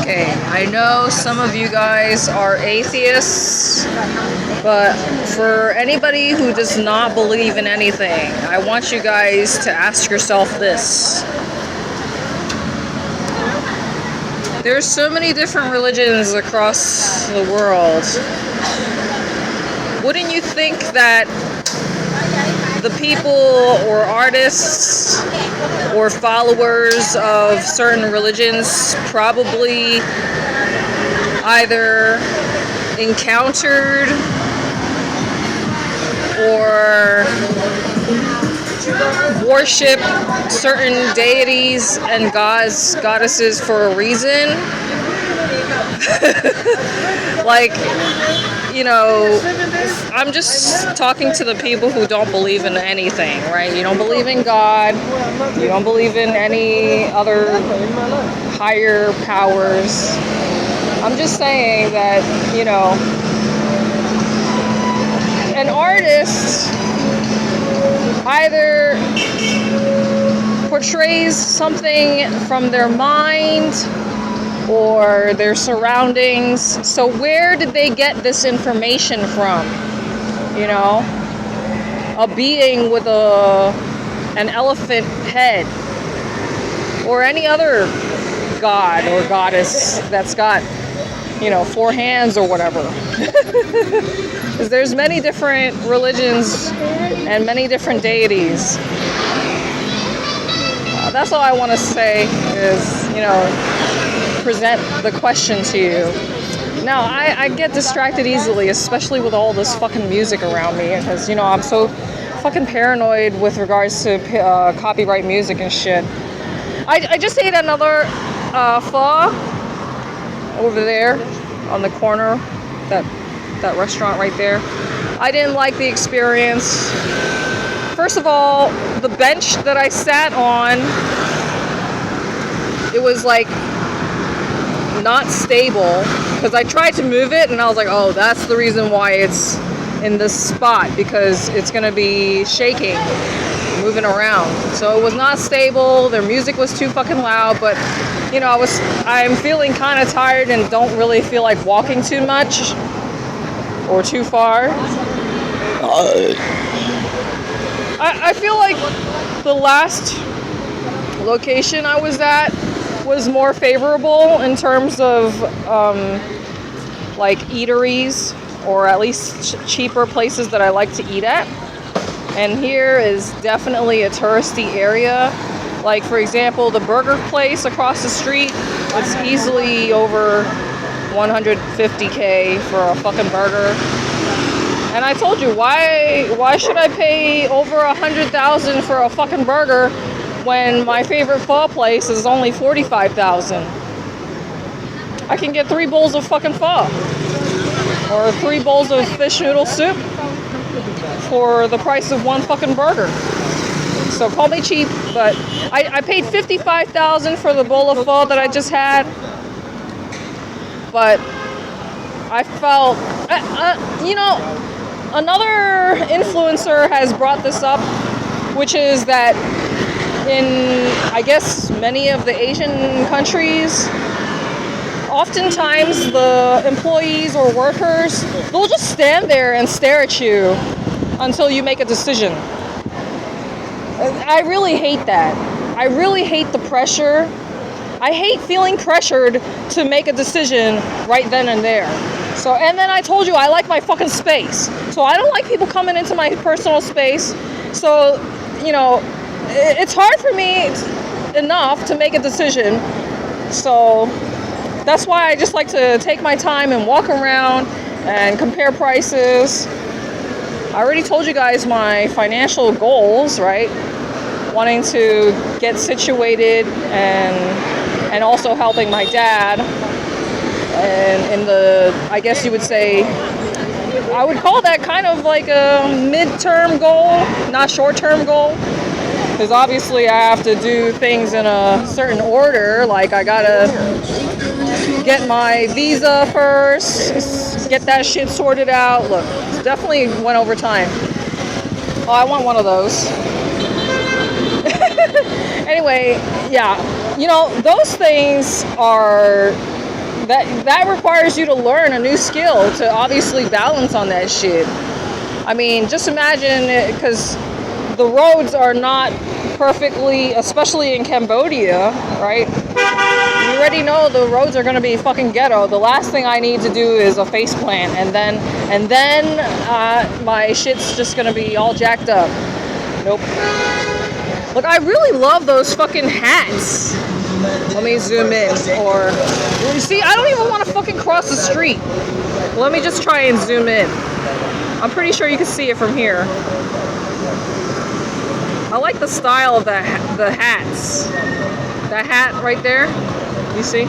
Okay, I know some of you guys are atheists, but for anybody who does not believe in anything, I want you guys to ask yourself this. There's so many different religions across the world. Wouldn't you think that the people or artists or followers of certain religions probably either encountered or worship certain deities and goddesses for a reason? Like, I'm just talking to the people who don't believe in anything, right? You don't believe in God. You don't believe in any other higher powers. I'm just saying that, an artist either portrays something from their mind or their surroundings. So where did they get this information from? A being with an elephant head, or any other god or goddess that's got, 4 hands or whatever. Because there's many different religions and many different deities. That's all I want to say is, present the question to you. Now, I get distracted easily, especially with all this fucking music around me, because, I'm so fucking paranoid with regards to copyright music and shit. I just ate another pho over there on the corner, that restaurant right there. I didn't like the experience. First of all, the bench that I sat on, it was like not stable, because I tried to move it and I was like, oh, that's the reason why it's in this spot, because it's going to be shaking, moving around. So it was not stable. Their music was too fucking loud, but I'm feeling kind of tired and don't really feel like walking too much or too far. I feel like the last location I was at was more favorable in terms of like eateries, or at least cheaper places that I like to eat at. And here is definitely a touristy area. Like, for example, the burger place across the street, it's easily over $150K for a fucking burger. And I told you, why should I pay over $100,000 for a fucking burger when my favorite pho place is only $45,000? I can get 3 bowls of fucking pho, or 3 bowls of fish noodle soup for the price of one fucking burger. So call me cheap, but I paid $55,000 for the bowl of pho that I just had. But I felt, another influencer has brought this up, which is that in, I guess, many of the Asian countries, oftentimes the employees or workers, they'll just stand there and stare at you until you make a decision. I really hate that. I really hate the pressure. I hate feeling pressured to make a decision right then and there. So, and then I told you I like my fucking space. So I don't like people coming into my personal space. So, it's hard for me enough to make a decision. So that's why I just like to take my time and walk around and compare prices. I already told you guys my financial goals, right? Wanting to get situated and also helping my dad. And in the, I guess you would say, I would call that kind of like a mid-term goal, not short-term goal. Because obviously I have to do things in a certain order. Like, I gotta get my visa first, get that shit sorted out. Look, definitely went over time. Oh, I want one of those. Anyway, yeah, those things are that requires you to learn a new skill to obviously balance on that shit. I mean, just imagine, because the roads are not perfectly, especially in Cambodia, right? You already know the roads are going to be fucking ghetto. The last thing I need to do is a face plant, and then my shit's just going to be all jacked up. Nope. Look, I really love those fucking hats. Let me zoom in. Or, you see, I don't even want to fucking cross the street. Let me just try and zoom in. I'm pretty sure you can see it from here. I like the style of the hats. That hat right there. You see?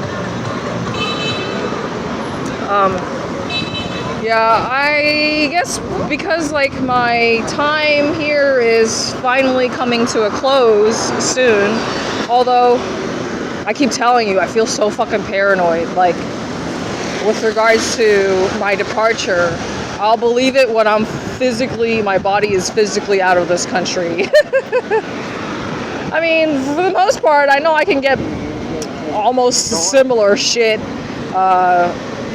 Yeah, I guess because like my time here is finally coming to a close soon. Although I keep telling you, I feel so fucking paranoid. Like with regards to my departure, I'll believe it when my body is physically out of this country. I mean, for the most part, I know I can get almost similar shit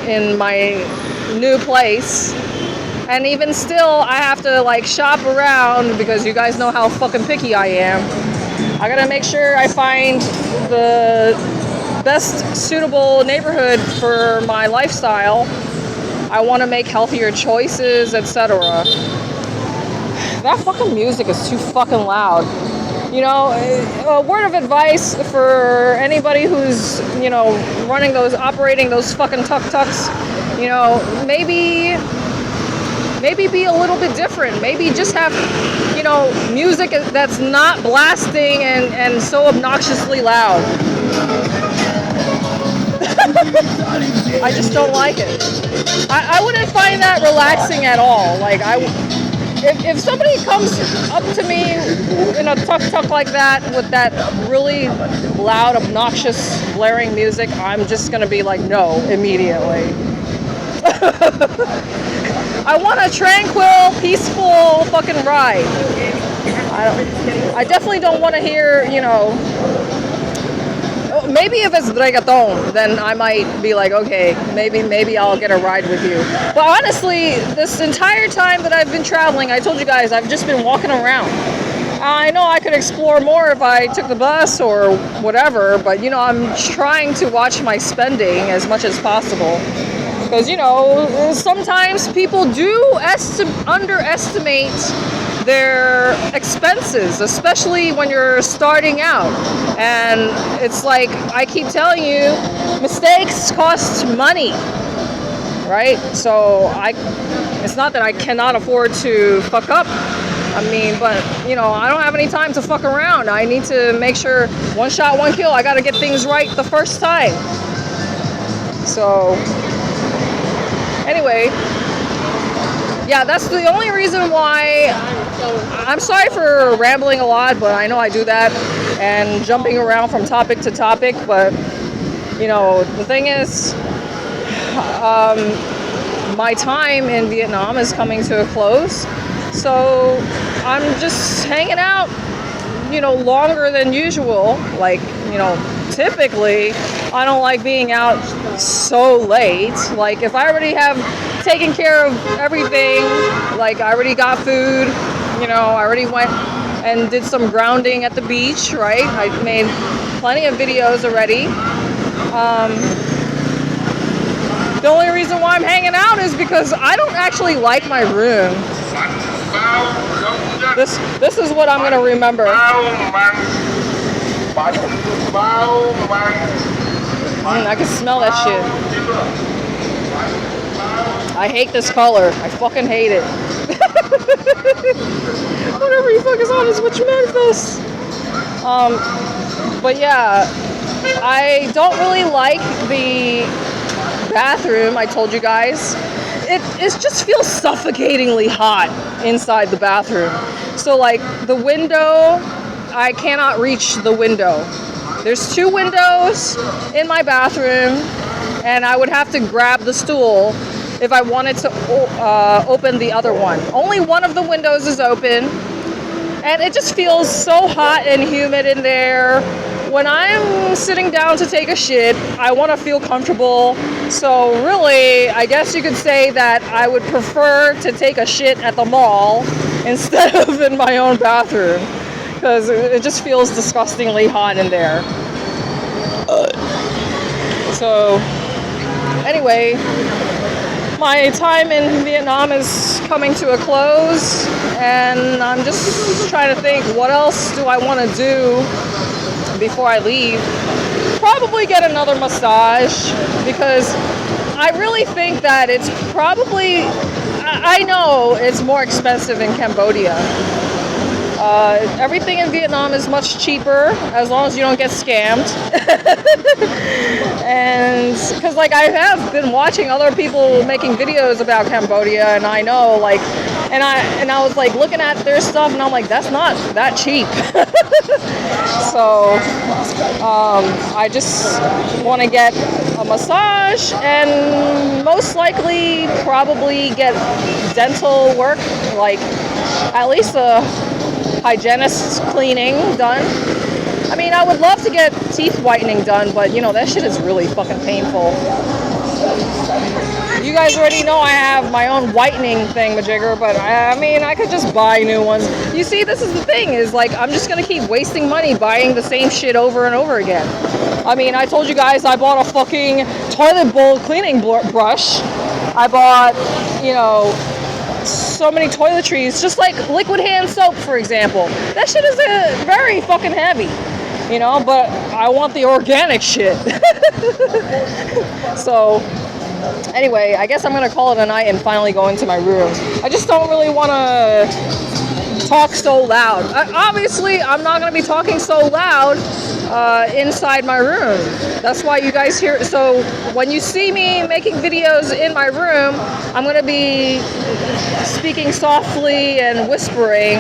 in my new place. And even still, I have to like shop around because you guys know how fucking picky I am. I gotta make sure I find the best suitable neighborhood for my lifestyle. I want to make healthier choices, etc. That fucking music is too fucking loud. You know, a word of advice for anybody who's, operating those fucking tuk-tuks, maybe be a little bit different. Maybe just have, music that's not blasting and so obnoxiously loud. I just don't like it. I wouldn't find that relaxing at all. Like, if somebody comes up to me in a tuk-tuk like that with that really loud, obnoxious, blaring music, I'm just gonna be like, no, immediately. I want a tranquil, peaceful fucking ride. I definitely don't want to hear, maybe if it's reggaeton, then I might be like, okay, maybe I'll get a ride with you. But honestly, this entire time that I've been traveling, I told you guys, I've just been walking around. I know I could explore more if I took the bus or whatever, but, I'm trying to watch my spending as much as possible. Because, sometimes people do underestimate their expenses, especially when you're starting out. And it's like, I keep telling you, mistakes cost money, right? So it's not that I cannot afford to fuck up. I mean, but, I don't have any time to fuck around. I need to make sure one shot, one kill. I got to get things right the first time. So, anyway, yeah, that's the only reason why. I'm sorry for rambling a lot, but I know I do that and jumping around from topic to topic. But, the thing is, my time in Vietnam is coming to a close. So I'm just hanging out, longer than usual. Like, typically I don't like being out so late. Like, if I already have taken care of everything, like I already got food, I already went and did some grounding at the beach, right? I made plenty of videos already. The only reason why I'm hanging out is because I don't actually like my room. This is what I'm gonna remember. I can smell that shit. I hate this color. I fucking hate it. Whatever you fuck is on is what you manifest. But yeah, I don't really like the bathroom. I told you guys. It just feels suffocatingly hot inside the bathroom. So like the window, I cannot reach the window. There's 2 windows in my bathroom, and I would have to grab the stool if I wanted to open the other one. Only one of the windows is open, and it just feels so hot and humid in there. when I'm sitting down to take a shit, I want to feel comfortable. So really, I guess you could say that I would prefer to take a shit at the mall instead of in my own bathroom, because it just feels disgustingly hot in there. So anyway, my time in Vietnam is coming to a close, and I'm just trying to think, what else do I want to do before I leave? Probably get another massage, because I really think that it's probably, I know it's more expensive in Cambodia. Everything in Vietnam is much cheaper, as long as you don't get scammed. And because like I have been watching other people making videos about Cambodia, and I know like, and I was like looking at their stuff, and I'm like, that's not that cheap. So I just want to get a massage, and most likely probably get dental work, like at least a hygienist cleaning done. I mean, I would love to get teeth whitening done, but you know, that shit is really fucking painful. You guys already know I have my own whitening thingamajigger, but I mean, I could just buy new ones. You see, this is the thing, is like, I'm just gonna keep wasting money buying the same shit over and over again. I mean, I told you guys I bought a fucking toilet bowl cleaning brush. I bought, you know, so many toiletries, just like liquid hand soap, for example. That shit is very fucking heavy, you know, but I want the organic shit. So anyway, I guess I'm gonna call it a night and finally go into my room. I just don't really want to talk so loud. Obviously, I'm not gonna be talking so loud inside my room. That's why you guys hear. So when you see me making videos in my room, I'm gonna be speaking softly and whispering.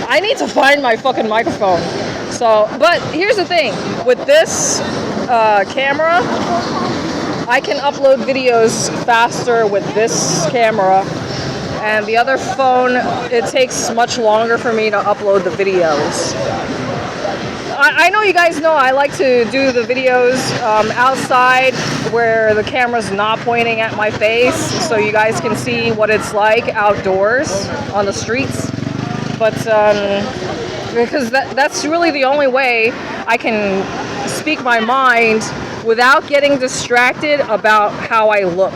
I need to find my fucking microphone. So, but here's the thing, with this camera, I can upload videos faster with this camera, and the other phone, it takes much longer for me to upload the videos. I know you guys know I like to do the videos outside where the camera's not pointing at my face, so you guys can see what it's like outdoors on the streets. But because that's really the only way I can speak my mind without getting distracted about how I look.